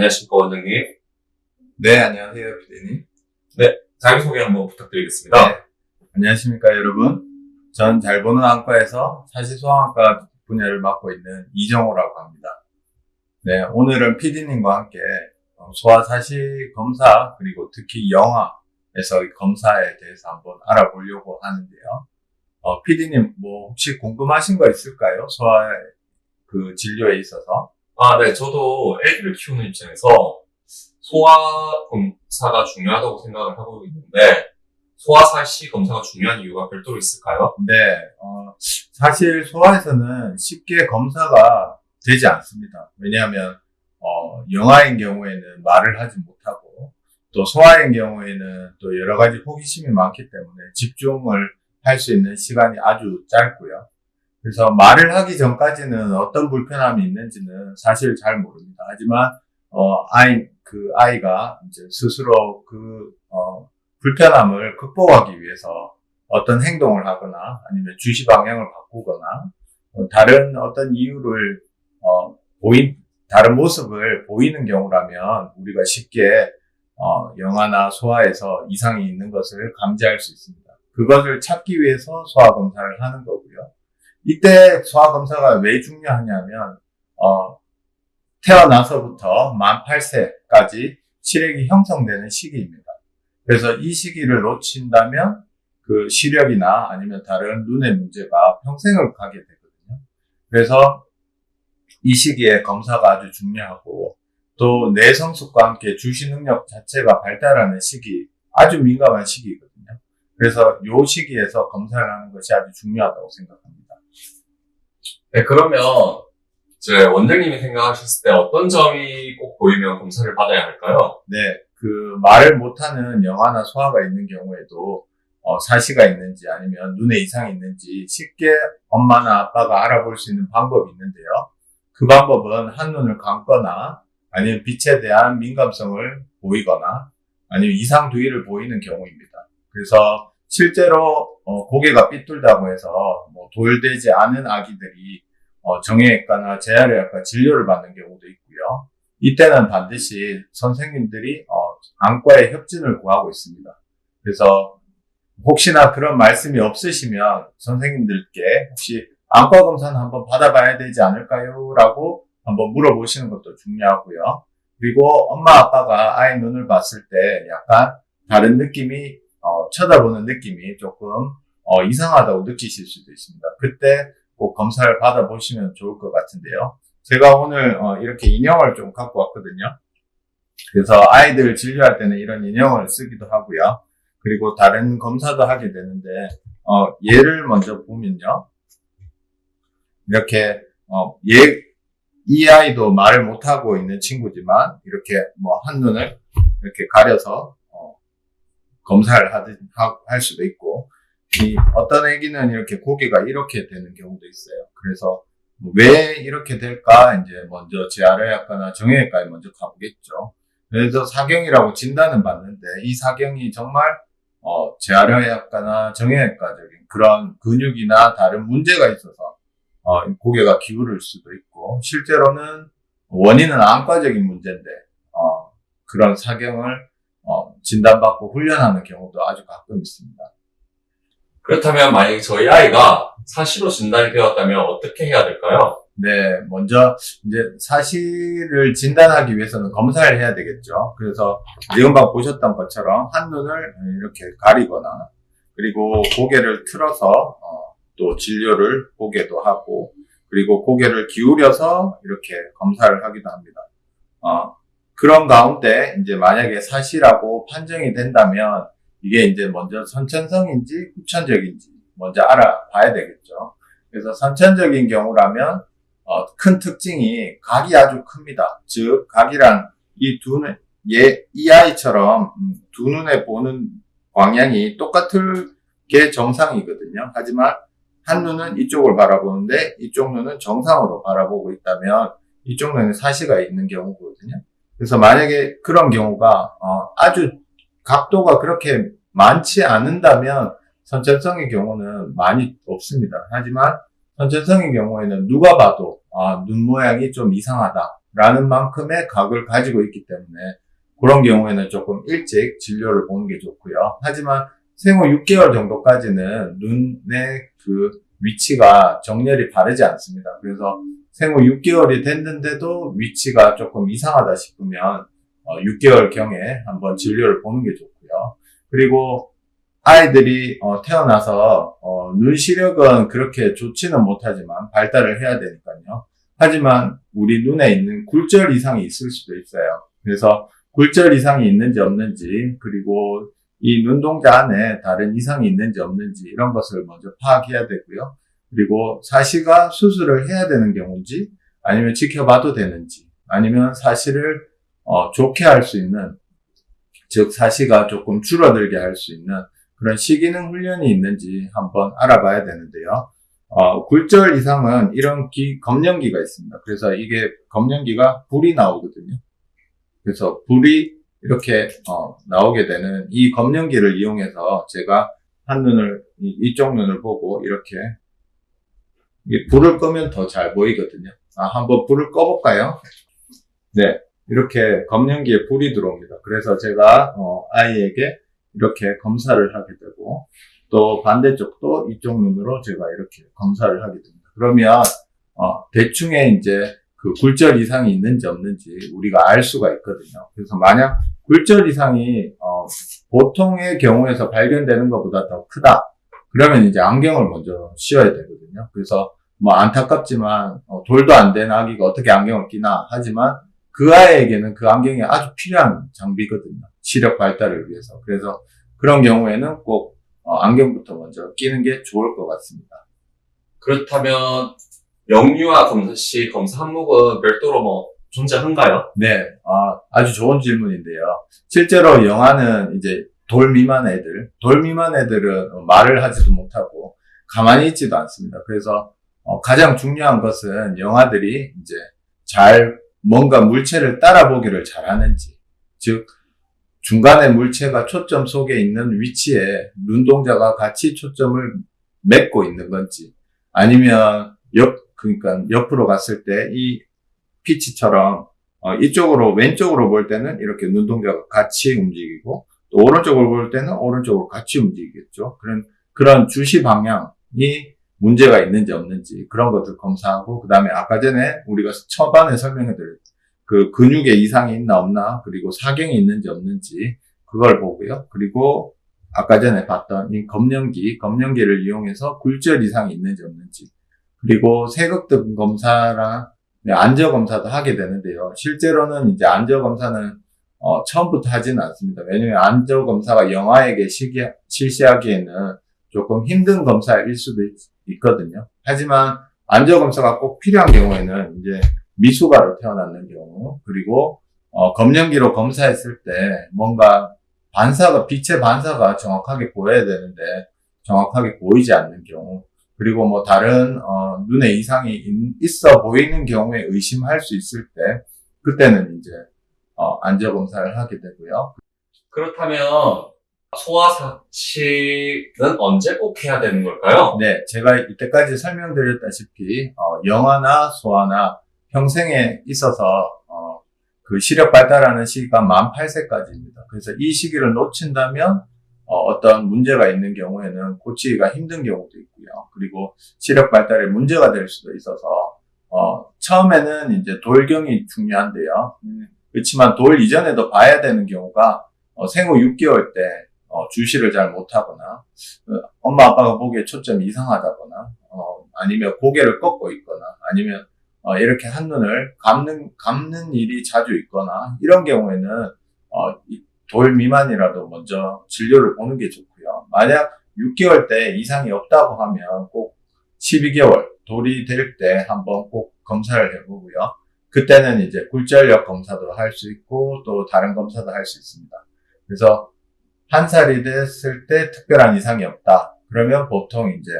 안녕하십니까, 원장님. 네, 안녕하세요, 피디님. 네, 자기소개 한번 부탁드리겠습니다. 네, 안녕하십니까, 여러분. 전 잘 보는 안과에서 사시소아과 분야를 맡고 있는 이정호라고 합니다. 네, 오늘은 피디님과 함께 소아사시 검사, 그리고 특히 영아에서 검사에 대해서 한번 알아보려고 하는데요. 피디님, 혹시 궁금하신 거 있을까요? 소아 진료에 있어서? 네, 저도 아기를 키우는 입장에서 소아 검사가 중요하다고 생각을 하고 있는데, 소아사시 검사가 중요한 이유가 별도로 있을까요? 네, 사실 소아에서는 쉽게 검사가 되지 않습니다. 왜냐하면, 영아인 경우에는 말을 하지 못하고, 또 소아인 경우에는 또 여러 가지 호기심이 많기 때문에 집중을 할 수 있는 시간이 아주 짧고요. 그래서 말을 하기 전까지는 어떤 불편함이 있는지는 사실 잘 모릅니다. 하지만, 아이가 이제 스스로 불편함을 극복하기 위해서 어떤 행동을 하거나 아니면 주시 방향을 바꾸거나 다른 어떤 이유를 다른 모습을 보이는 경우라면 우리가 쉽게 영아나 소아에서 이상이 있는 것을 감지할 수 있습니다. 그것을 찾기 위해서 소아 검사를 하는 거고요. 이때 소아 검사가 왜 중요하냐면 태어나서부터 만 8세까지 시력이 형성되는 시기입니다. 그래서 이 시기를 놓친다면 그 시력이나 아니면 다른 눈의 문제가 평생을 가게 되거든요. 그래서 이 시기에 검사가 아주 중요하고 또 뇌성숙과 함께 주시 능력 자체가 발달하는 시기, 아주 민감한 시기거든요. 그래서 이 시기에서 검사를 하는 것이 아주 중요하다고 생각합니다. 네, 그러면 이제 원장님이 생각하셨을 때 어떤 점이 꼭 보이면 검사를 받아야 할까요? 네, 말을 못하는 영아나 소아가 있는 경우에도 사시가 있는지 아니면 눈에 이상이 있는지 쉽게 엄마나 아빠가 알아볼 수 있는 방법이 있는데요. 그 방법은 한눈을 감거나 아니면 빛에 대한 민감성을 보이거나 아니면 이상 두위를 보이는 경우입니다. 그래서 실제로 고개가 삐뚤다고 해서 도열되지 않은 아기들이 정형외과나 재활의학과 진료를 받는 경우도 있고요. 이때는 반드시 선생님들이 안과에 협진을 구하고 있습니다. 그래서 혹시나 그런 말씀이 없으시면 선생님들께 혹시 안과 검사는 한번 받아봐야 되지 않을까요? 라고 한번 물어보시는 것도 중요하고요. 그리고 엄마 아빠가 아이 눈을 봤을 때 약간 다른 느낌이 쳐다보는 느낌이 조금 이상하다고 느끼실 수도 있습니다. 그때 꼭 검사를 받아보시면 좋을 것 같은데요. 제가 오늘 이렇게 인형을 좀 갖고 왔거든요. 그래서 아이들 진료할 때는 이런 인형을 쓰기도 하고요. 그리고 다른 검사도 하게 되는데 얘를 먼저 보면요. 이렇게 이 아이도 말을 못하고 있는 친구지만 이렇게 한눈을 이렇게 가려서 검사를 할 수도 있고, 어떤 애기는 이렇게 고개가 이렇게 되는 경우도 있어요. 그래서 왜 이렇게 될까? 이제 먼저 재활의학과나 정형외과에 먼저 가보겠죠. 그래서 사경이라고 진단은 받는데 이 사경이 정말 재활의학과나 정형외과적인 그런 근육이나 다른 문제가 있어서 고개가 기울을 수도 있고, 실제로는 원인은 안과적인 문제인데 그런 사경을 진단받고 훈련하는 경우도 아주 가끔 있습니다. 그렇다면 만약에 저희 아이가 사시로 진단이 되었다면 어떻게 해야 될까요? 네, 먼저 이제 사시를 진단하기 위해서는 검사를 해야 되겠죠. 그래서 지금 보셨던 것처럼 한눈을 이렇게 가리거나 그리고 고개를 틀어서 또 진료를 보게도 하고, 그리고 고개를 기울여서 이렇게 검사를 하기도 합니다. 그런 가운데 이제 만약에 사시라고 판정이 된다면 이게 이제 먼저 선천성인지 후천적인지 먼저 알아봐야 되겠죠. 그래서 선천적인 경우라면 큰 특징이 각이 아주 큽니다. 즉 각이란 이 아이처럼 두 눈에 보는 방향이 똑같을 게 정상이거든요. 하지만 한 눈은 이쪽을 바라보는데 이쪽 눈은 정상으로 바라보고 있다면 이쪽 눈에 사시가 있는 경우거든요. 그래서 만약에 그런 경우가 아주 각도가 그렇게 많지 않는다면 선천성의 경우는 많이 없습니다. 하지만 선천성의 경우에는 누가 봐도 눈 모양이 좀 이상하다, 라는 만큼의 각을 가지고 있기 때문에 그런 경우에는 조금 일찍 진료를 보는 게 좋고요. 하지만 생후 6개월 정도까지는 눈의 그 위치가 정렬이 바르지 않습니다. 그래서 생후 6개월이 됐는데도 위치가 조금 이상하다 싶으면 6개월경에 한번 진료를 보는 게 좋고요. 그리고 아이들이 태어나서 눈 시력은 그렇게 좋지는 못하지만 발달을 해야 되니까요. 하지만 우리 눈에 있는 굴절 이상이 있을 수도 있어요. 그래서 굴절 이상이 있는지 없는지, 그리고 이 눈동자 안에 다른 이상이 있는지 없는지 이런 것을 먼저 파악해야 되고요. 그리고 사시가 수술을 해야 되는 경우인지, 아니면 지켜봐도 되는지, 아니면 사시를 좋게 할 수 있는, 즉 사시가 조금 줄어들게 할 수 있는 그런 시기능 훈련이 있는지 한번 알아봐야 되는데요. 굴절 이상은 이런 검연기가 있습니다. 그래서 이게 검연기가 불이 나오거든요. 그래서 불이 이렇게 나오게 되는 이 검연기를 이용해서 제가 한눈을, 이쪽 눈을 보고 이렇게 불을 끄면 더 잘 보이거든요. 한번 불을 꺼볼까요? 네, 이렇게 검연기에 불이 들어옵니다. 그래서 제가 아이에게 이렇게 검사를 하게 되고, 또 반대쪽도 이쪽 눈으로 제가 이렇게 검사를 하게 됩니다. 그러면 대충의 이제 그 굴절 이상이 있는지 없는지 우리가 알 수가 있거든요. 그래서 만약 굴절 이상이 보통의 경우에서 발견되는 것보다 더 크다, 그러면 이제 안경을 먼저 씌워야 되거든요. 그래서 뭐 안타깝지만 돌도 안 된 아기가 어떻게 안경을 끼나 하지만 그 아이에게는 그 안경이 아주 필요한 장비거든요. 시력 발달을 위해서. 그래서 그런 경우에는 꼭 안경부터 먼저 끼는 게 좋을 것 같습니다. 그렇다면 영유아 검사 시 검사 항목은 별도로 뭐 존재한가요? 네, 아주 좋은 질문인데요. 실제로 영아는 이제 돌 미만 애들은 말을 하지도 못하고 가만히 있지도 않습니다. 그래서 가장 중요한 것은 영아들이 이제 잘 뭔가 물체를 따라보기를 잘하는지, 즉 중간에 물체가 초점 속에 있는 위치에 눈동자가 같이 초점을 맺고 있는 건지, 아니면 그러니까 옆으로 갔을 때 이 피치처럼 이쪽으로 왼쪽으로 볼 때는 이렇게 눈동자가 같이 움직이고, 또 오른쪽으로 볼 때는 오른쪽으로 같이 움직이겠죠. 그런 주시 방향이 문제가 있는지 없는지 그런 것들 검사하고, 그 다음에 아까 전에 우리가 초반에 설명해드린 그 근육에 이상이 있나 없나, 그리고 사경이 있는지 없는지 그걸 보고요. 그리고 아까 전에 봤던 이 검연기를 이용해서 굴절 이상이 있는지 없는지, 그리고 세극등 검사랑 안저 검사도 하게 되는데요. 실제로는 이제 안저 검사는 처음부터 하지는 않습니다. 왜냐면 안저 검사가 영아에게 실시하기에는 조금 힘든 검사일 수도 있거든요. 하지만 안저 검사가 꼭 필요한 경우에는 이제 미숙아로 태어났는 경우, 그리고 검연기로 검사했을 때 뭔가 빛의 반사가 정확하게 보여야 되는데 정확하게 보이지 않는 경우, 그리고 뭐 다른 눈에 이상이 있어 보이는 경우에 의심할 수 있을 때, 그때는 이제 안저 검사를 하게 되고요. 그렇다면 소아 사치는 언제 꼭 해야 되는 걸까요? 네, 제가 이때까지 설명드렸다시피 영아나 소아나 평생에 있어서 그 시력 발달하는 시기가 만 8세까지입니다. 그래서 이 시기를 놓친다면 어떤 문제가 있는 경우에는 고치기가 힘든 경우도 있고요. 그리고 시력 발달에 문제가 될 수도 있어서 처음에는 이제 돌경이 중요한데요. 그렇지만 돌 이전에도 봐야 되는 경우가 생후 6개월 때 주시를 잘 못하거나, 엄마 아빠가 보기에 초점이 이상하다거나, 아니면 고개를 꺾고 있거나, 아니면 이렇게 한눈을 감는 일이 자주 있거나, 이런 경우에는 돌 미만이라도 먼저 진료를 보는 게 좋고요. 만약 6개월 때 이상이 없다고 하면 꼭 12개월 돌이 될 때 한번 꼭 검사를 해보고요. 그때는 이제 굴절력 검사도 할 수 있고 또 다른 검사도 할 수 있습니다. 그래서 1살이 됐을 때 특별한 이상이 없다. 그러면 보통 이제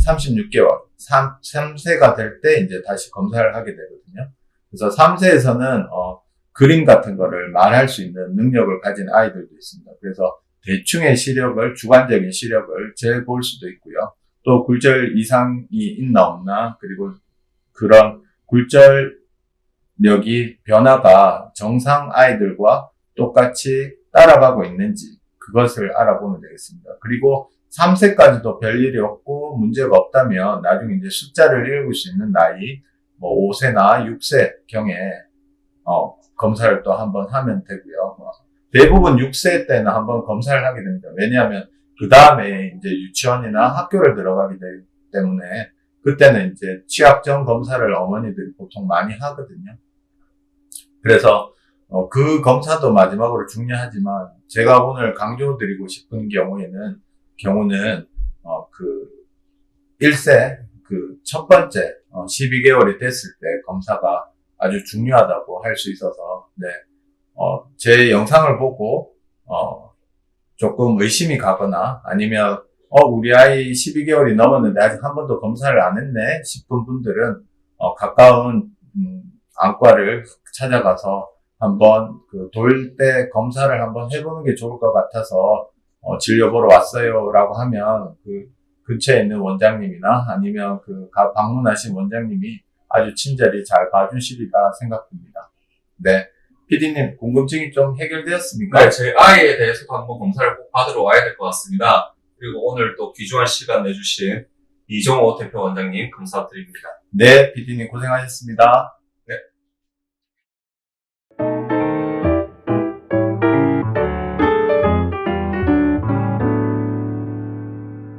36개월, 3세가 될 때 이제 다시 검사를 하게 되거든요. 그래서 3세에서는 그림 같은 거를 말할 수 있는 능력을 가진 아이들도 있습니다. 그래서 대충의 시력을, 주관적인 시력을 재볼 수도 있고요. 또 굴절 이상이 있나 없나, 그리고 그런 굴절 여기 변화가 정상 아이들과 똑같이 따라가고 있는지 그것을 알아보면 되겠습니다. 그리고 3세까지도 별일이 없고 문제가 없다면 나중에 이제 숫자를 읽을 수 있는 나이 뭐 5세나 6세 경에 검사를 또 한번 하면 되고요. 대부분 6세 때는 한번 검사를 하게 됩니다. 왜냐하면 그 다음에 이제 유치원이나 학교를 들어가기 때문에 그때는 이제 취약점 검사를 어머니들이 보통 많이 하거든요. 그래서 그 검사도 마지막으로 중요하지만 제가 오늘 강조드리고 싶은 경우는 그 1세 그 첫 번째 12개월이 됐을 때 검사가 아주 중요하다고 할 수 있어서 제 영상을 보고 조금 의심이 가거나 아니면 우리 아이 12개월이 넘었는데 아직 한 번도 검사를 안 했네 싶은 분들은 가까운 안과를 찾아가서 한번 그 돌 때 검사를 한번 해보는 게 좋을 것 같아서 진료 보러 왔어요 라고 하면 그 근처에 있는 원장님이나 아니면 그 방문하신 원장님이 아주 친절히 잘 봐주시리라 생각됩니다. 네. PD님, 궁금증이 좀 해결되었습니까? 네, 제 아이에 대해서도 한번 검사를 꼭 받으러 와야 될 것 같습니다. 그리고 오늘 또 귀중한 시간 내주신 이종호 대표 원장님 감사드립니다. 네, PD님 고생하셨습니다.